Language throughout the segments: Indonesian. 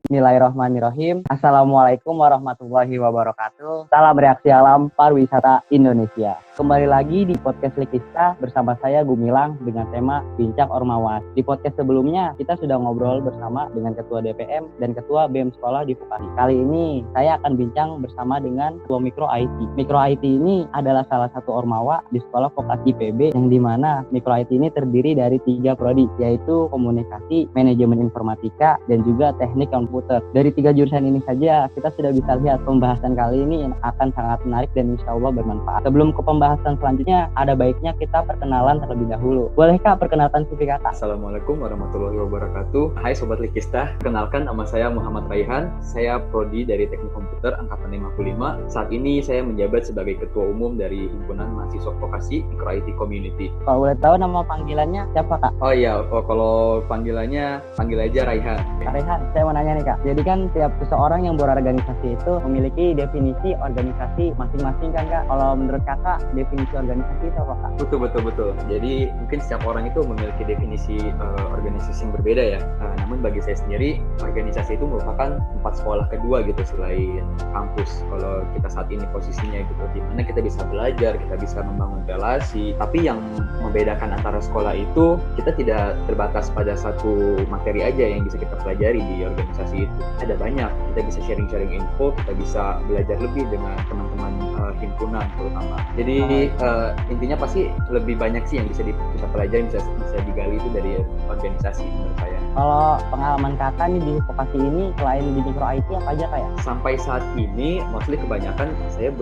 Bismillahirrahmanirrahim. Assalamualaikum warahmatullahi wabarakatuh. Salam reaksi alam pariwisata Indonesia. Kembali lagi di podcast Likista bersama saya Gumilang dengan tema Bincang Ormawa. Di podcast sebelumnya kita sudah ngobrol bersama dengan Ketua DPM dan Ketua BEM Sekolah di Vokasi. Kali ini saya akan bincang bersama dengan Ketua Mikro IT. Mikro IT ini adalah salah satu Ormawa di Sekolah Vokasi IPB yang dimana Mikro IT ini terdiri dari 3 prodi, yaitu Komunikasi, Manajemen Informatika, dan juga Teknik Komputer. Dari 3 jurusan ini saja kita sudah bisa lihat pembahasan kali ini akan sangat menarik dan insya Allah bermanfaat. Sebelum ke pembahasan selanjutnya, ada baiknya kita perkenalan terlebih dahulu. Boleh Kak perkenalkan CV Kakak? Assalamualaikum warahmatullahi wabarakatuh. Hai Sobat Likista, kenalkan nama saya Muhammad Raihan. Saya prodi dari Teknik Komputer Angkatan 55. Saat ini saya menjabat sebagai Ketua Umum dari Himpunan Mahasiswa Vokasi Mikro IT Community. Kalau boleh tahu nama panggilannya siapa Kak? Oh iya, kalau panggilannya panggil aja Raihan. Kak Rehan, saya mau nanya nih Kak. Jadi kan tiap seseorang yang berorganisasi itu memiliki definisi organisasi masing-masing kan Kak. Kalau menurut Kakak, definisi organisasi itu apa Kak? Betul. Jadi mungkin setiap orang itu memiliki definisi organisasi yang berbeda ya. Namun bagi saya sendiri, organisasi itu merupakan tempat sekolah kedua gitu selain kampus. Kalau kita saat ini posisinya gitu, di mana kita bisa belajar, kita bisa membangun relasi. Tapi yang membedakan antara sekolah itu, kita tidak terbatas pada satu materi aja yang bisa kita pelajari di organisasi itu. Ada banyak, kita bisa sharing info, kita bisa belajar lebih dengan teman-teman himpunan terutama. Jadi intinya pasti lebih banyak sih yang bisa kita pelajari, bisa digali itu dari organisasi menurut saya. Kalau pengalaman Kakak nih di vokasi ini selain di Mikro IT apa aja Kak ya? Sampai saat ini mostly kebanyakan saya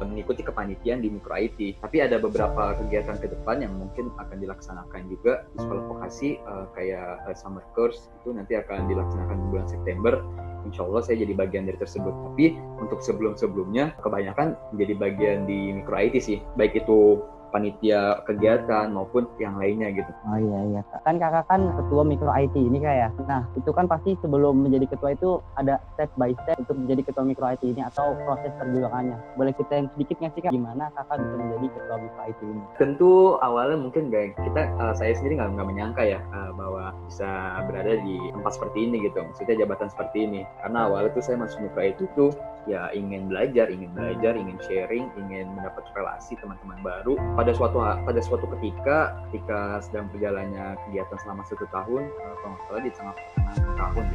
mengikuti kepanitiaan di Mikro IT. Tapi ada beberapa kegiatan ke depan yang mungkin akan dilaksanakan juga di sekolah vokasi, kayak summer course itu nanti akan dilaksanakan di bulan September. Insya Allah saya jadi bagian dari tersebut. Tapi untuk sebelumnya kebanyakan menjadi bagian di Mikro IT sih, baik itu panitia kegiatan maupun yang lainnya gitu. Oh iya Kak. Kan Kakak kan ketua Mikro IT ini Kak ya. Nah itu kan pasti sebelum menjadi ketua itu ada step by step untuk menjadi ketua Mikro IT ini atau proses perjuangannya. Boleh kita yang sedikit ngasih Kak gimana Kakak bisa menjadi ketua Mikro IT ini? Tentu awalnya mungkin saya sendiri nggak menyangka ya bahwa bisa berada di tempat seperti ini gitu. Maksudnya jabatan seperti ini. Karena awalnya tuh saya masuk Mikro IT tuh ya ingin belajar, ingin sharing, ingin mendapat relasi teman-teman baru. Pada suatu ketika sedang berjalannya kegiatan selama 1 tahun, kalau nggak salah di tengah tahun,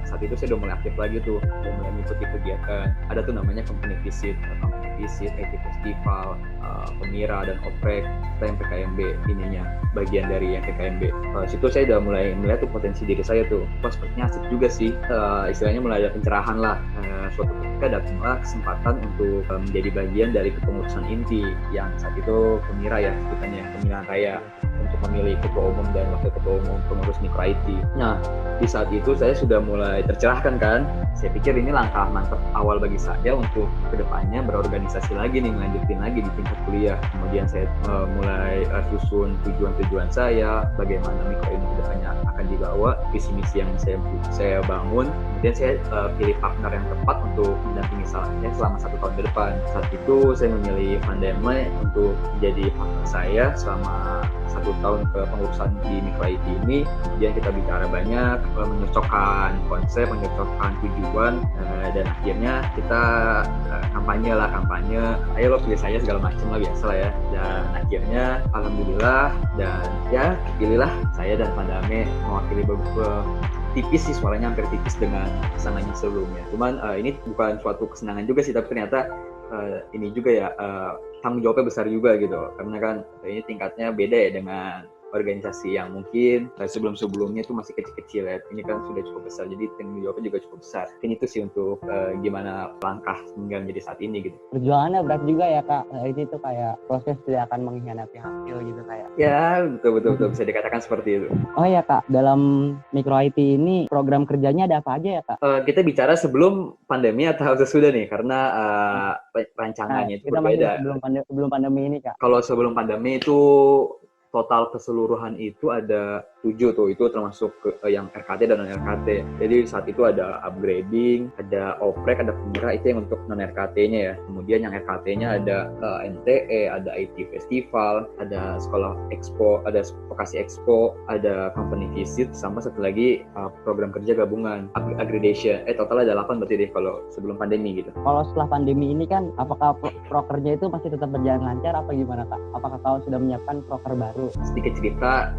saat itu saya udah mulai aktif lagi tuh, udah mulai mengikuti kegiatan. Ada tuh namanya company visit, IT festival, Pemira dan Oprek, dan PKMB ininya, bagian dari yang PKMB. Situ saya udah mulai melihat tuh potensi diri saya tuh, sepertinya asik juga sih, istilahnya mulai ada pencerahan lah. Suatu ketika datanglah kesempatan untuk menjadi bagian dari kepengurusan inti yang saat itu Pemira ya, sebutannya Pemilihan Raya, untuk memilih ketua umum dan wakil ketua umum pengurus Mikro IT. Nah, di saat itu saya sudah mulai tercerahkan kan. Saya pikir ini langkah mantap awal bagi saya untuk kedepannya berorganisasi lagi nih, melanjutin lagi di tingkat kuliah. Kemudian saya mulai susun tujuan-tujuan saya, bagaimana Mikro ini kedepannya akan dibawa, visi-misi yang saya bangun. Kemudian saya pilih partner yang tepat untuk mendampingi saya selama 1 tahun ke depan. Saat itu saya memilih Vandeme untuk menjadi partner saya selama 1 tahun ke pengurusan di Mikro IT ini. Kemudian kita bicara banyak, menyocokkan konsep, menyocokkan tujuan, dan akhirnya kita kampanye, ayo lo pilih saya segala macam lah, biasa lah ya. Dan akhirnya alhamdulillah, dan ya kepilihlah saya dan Vandeme mewakili beberapa tipis sih, suaranya hampir tipis dengan pasangannya sebelumnya. Cuman ini bukan suatu kesenangan juga sih, tapi ternyata ini juga ya tanggung jawabnya besar juga gitu, karena kan ini tingkatnya beda ya dengan organisasi yang mungkin sebelum-sebelumnya itu masih kecil-kecil ya. Ini kan sudah cukup besar, jadi tanggung jawabnya juga cukup besar. Ini tuh sih untuk gimana langkah hingga menjadi saat ini gitu. Perjuangannya berat juga ya Kak. Ini tuh kayak proses tidak akan mengkhianati hasil gitu kayak. Ya betul bisa dikatakan seperti itu. Oh ya Kak, dalam Mikro IT ini program kerjanya ada apa aja ya Kak? Kita bicara sebelum pandemi atau sesudah nih, karena rancangannya itu berbeda. Sebelum pandemi ini Kak. Kalau sebelum pandemi itu total keseluruhan itu ada tuh, itu termasuk yang RKT dan non RKT. Jadi saat itu ada upgrading, ada oprek, ada pemirah, itu yang untuk non RKT-nya ya. Kemudian yang RKT-nya ada NTE, ada IT Festival, ada sekolah expo, ada vokasi expo, ada company visit, sama satu lagi program kerja gabungan aggregation. Total ada 8 berarti deh kalau sebelum pandemi gitu. Kalau setelah pandemi ini kan, apakah prokernya itu masih tetap berjalan lancar apa gimana Kak? Apakah kau sudah menyiapkan proker baru? Sedikit cerita,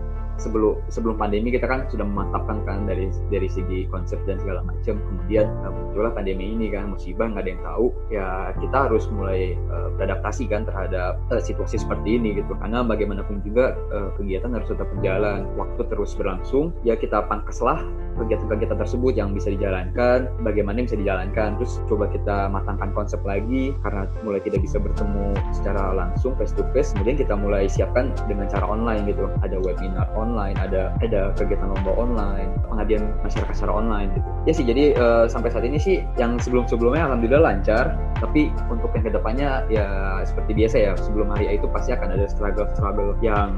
sebelum pandemi kita kan sudah memantapkan kan dari segi konsep dan segala macam. Kemudian muncullah pandemi ini kan, musibah, nggak ada yang tahu. Ya kita harus mulai beradaptasi kan terhadap situasi seperti ini gitu. Karena bagaimanapun juga kegiatan harus tetap berjalan, waktu terus berlangsung. Ya kita pangkaslah kegiatan-kegiatan tersebut yang bisa dijalankan, bagaimana yang bisa dijalankan. Terus coba kita matangkan konsep lagi karena mulai tidak bisa bertemu secara langsung face to face. Kemudian kita mulai siapkan dengan cara online gitu. Ada webinar online, ada kegiatan lomba online, pengabdian masyarakat secara online gitu. Ya sih, jadi sampai saat ini sih yang sebelumnya alhamdulillah lancar, tapi untuk yang kedepannya ya seperti biasa ya, sebelum hari itu pasti akan ada struggle yang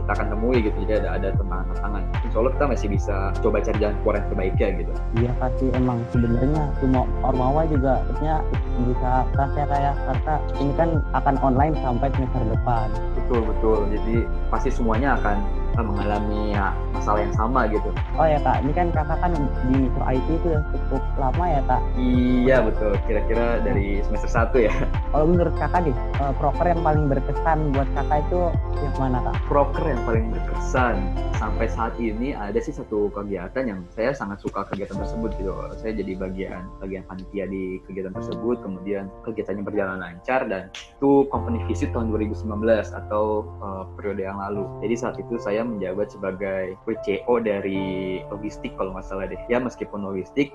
kita akan temui gitu. Jadi ada tantangan. Insya Allah kita masih bisa coba cari jalan keluar yang terbaiknya gitu. Iya pasti, emang sebenarnya semua ormawa juga sebenarnya bisa kerasa kayak karena ini kan akan online sampai semester depan. Betul. Jadi pasti semuanya akan mengalami masalah yang sama gitu. Oh ya Kak, ini kan kakak kan di Mikro IT itu cukup lama ya Kak? Iya betul, kira-kira dari semester 1 ya. Kalau menurut kakak nih, proker yang paling berkesan buat kakak itu yang mana Kak? Proker yang paling berkesan sampai saat ini ada sih satu kegiatan yang saya sangat suka kegiatan tersebut gitu. Saya jadi bagian panitia di kegiatan tersebut, kemudian kegiatannya berjalan lancar, dan itu company visit tahun 2019 atau periode yang lalu. Jadi saat itu saya menjabat sebagai WCO dari logistik kalau nggak salah deh. Ya meskipun logistik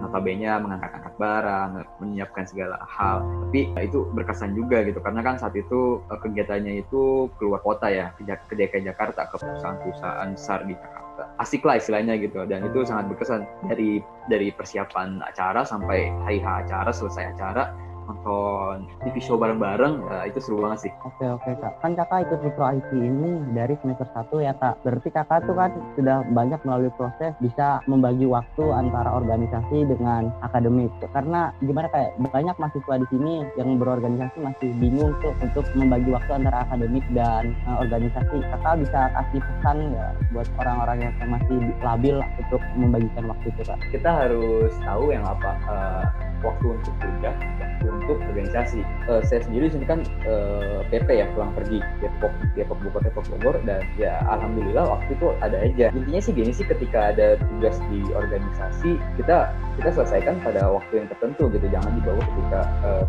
notabene mengangkat-angkat barang, menyiapkan segala hal, tapi itu berkesan juga gitu karena kan saat itu kegiatannya itu keluar kota ya, ke DKI Jakarta, ke perusahaan-perusahaan besar di Jakarta. Asik lah istilahnya gitu, dan itu sangat berkesan dari persiapan acara sampai hari acara, selesai acara, nonton TV show bareng-bareng, itu seru banget sih. Oke Kak, kan kakak ikut Mikro IT ini dari semester 1 ya Kak. Berarti kakak tuh kan sudah banyak melalui proses bisa membagi waktu antara organisasi dengan akademik. Karena gimana kayak banyak mahasiswa di sini yang berorganisasi masih bingung tuh untuk membagi waktu antara akademik dan organisasi. Kakak bisa kasih pesan ya buat orang-orang yang masih labil untuk membagikan waktu itu Kak? Kita harus tahu yang apa, waktu untuk kuliah, waktu untuk organisasi. Saya sendiri di sini kan PP ya, pulang pergi Depok Bogor, dan ya alhamdulillah waktu itu ada aja. Intinya sih gini sih, ketika ada tugas di organisasi kita selesaikan pada waktu yang tertentu gitu, jangan dibawa ketika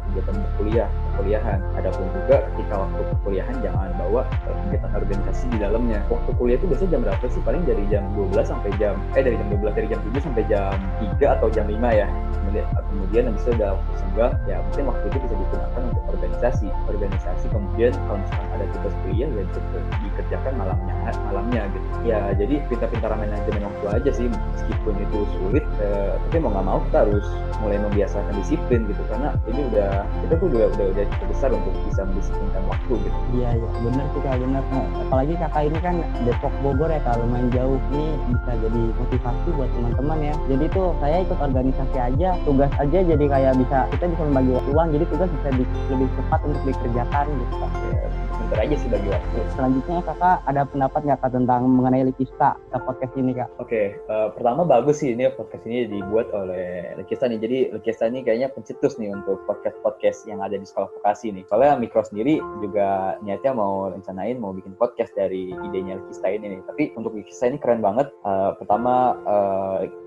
kegiatan perkuliahan. Adapun juga ketika waktu perkuliahan jangan bawa kegiatan organisasi di dalamnya. Waktu kuliah itu biasanya jam berapa sih? Paling dari jam 12 sampai dari jam 7 sampai jam 3 atau jam 5 ya. Kemudian habis itu ada waktu senggang, ya mungkin waktu itu bisa digunakan untuk organisasi. Kemudian kalau misalkan ada tugas kuliah ya itu dikerjakan malamnya gitu. Ya jadi pintar-pintar manajemen waktu aja sih, meskipun itu sulit, tapi mau nggak mau kita harus mulai membiasakan disiplin gitu, karena ini kita tuh udah cukup besar untuk bisa mendisiplinkan waktu gitu. Iya benar sih Kak, benar. Apalagi kakak ini kan Depok Bogor ya Kak, lumayan jauh. Ini bisa jadi motivasi buat teman-teman ya. Jadi tuh saya ikut organisasi aja, tugas aja jadi kayak kita bisa membagi uang, jadi tugas bisa lebih cepat untuk dikerjakan gitu Kak. Ya, sebentar aja sih bagi waktu. Selanjutnya kakak ada pendapat nggak Kak tentang mengenai Likista podcast ini Kak? Oke, pertama bagus sih ini podcast ini dibuat oleh Likista nih. Jadi Likista ini kayaknya pencetus nih untuk podcast yang ada di sekolah vokasi nih. Soalnya Mikro sendiri juga niatnya mau bikin podcast dari idenya Likista ini nih. Tapi untuk Likista ini keren banget. Pertama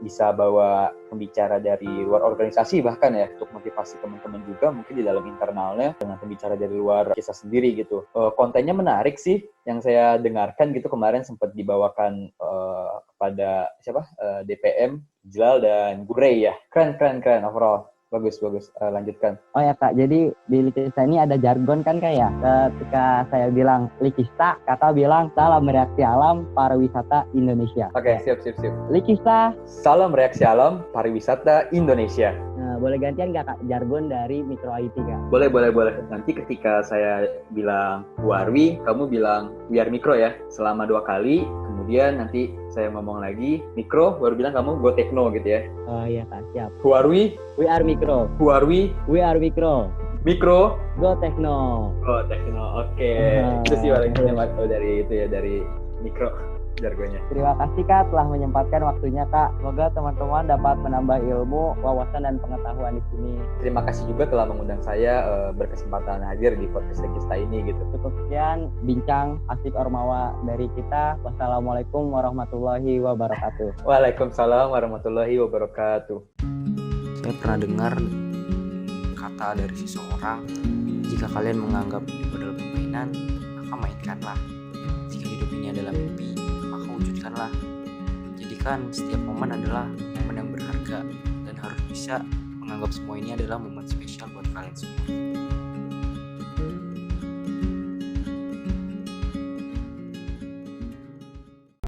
bisa bawa pembicara dari luar organisasi bahkan ya, untuk motivasi teman-teman juga mungkin di dalam internalnya dengan pembicara dari luar kisah sendiri gitu. Kontennya menarik sih yang saya dengarkan gitu, kemarin sempat dibawakan kepada DPM, Jalal dan Gurey ya. Keren overall. Bagus. Lanjutkan. Oh ya Kak, jadi di Likista ini ada jargon kan Kak ya? Ketika saya bilang Likista, kakak bilang salam reaksi alam pariwisata Indonesia. Oke, siap. Likista, salam reaksi alam pariwisata Indonesia. Nah, boleh gantian nggak Kak jargon dari Mikro IT Kak? Boleh. Nanti ketika saya bilang Warwi, kamu bilang We Are Mikro ya. Selama 2 kali, Kemudian nanti saya ngomong lagi, mikro, baru bilang kamu go techno gitu ya. Oh iya Kak, siap. Who are we? We are Mikro. Who are we? We are Mikro. Mikro. Go Techno. Oh, techno. Oke. Itu sih paling nyemak dari itu ya, dari mikro jargonnya. Terima kasih Kak telah menyempatkan waktunya Kak. Semoga teman-teman dapat menambah ilmu, wawasan dan pengetahuan di sini. Terima kasih juga telah mengundang saya berkesempatan hadir di podcast Legista ini gitu. Cukup sekian bincang asik Ormawa dari kita. Wassalamualaikum warahmatullahi wabarakatuh. Waalaikumsalam warahmatullahi wabarakatuh. Saya pernah dengar kata dari seseorang, jika kalian menganggap hidup adalah permainan, maka mainkanlah. Jika hidup ini adalah mimpi, maka wujudkanlah. Jadikan setiap momen adalah momen yang berharga dan harus bisa menganggap semua ini adalah momen spesial buat kalian semua.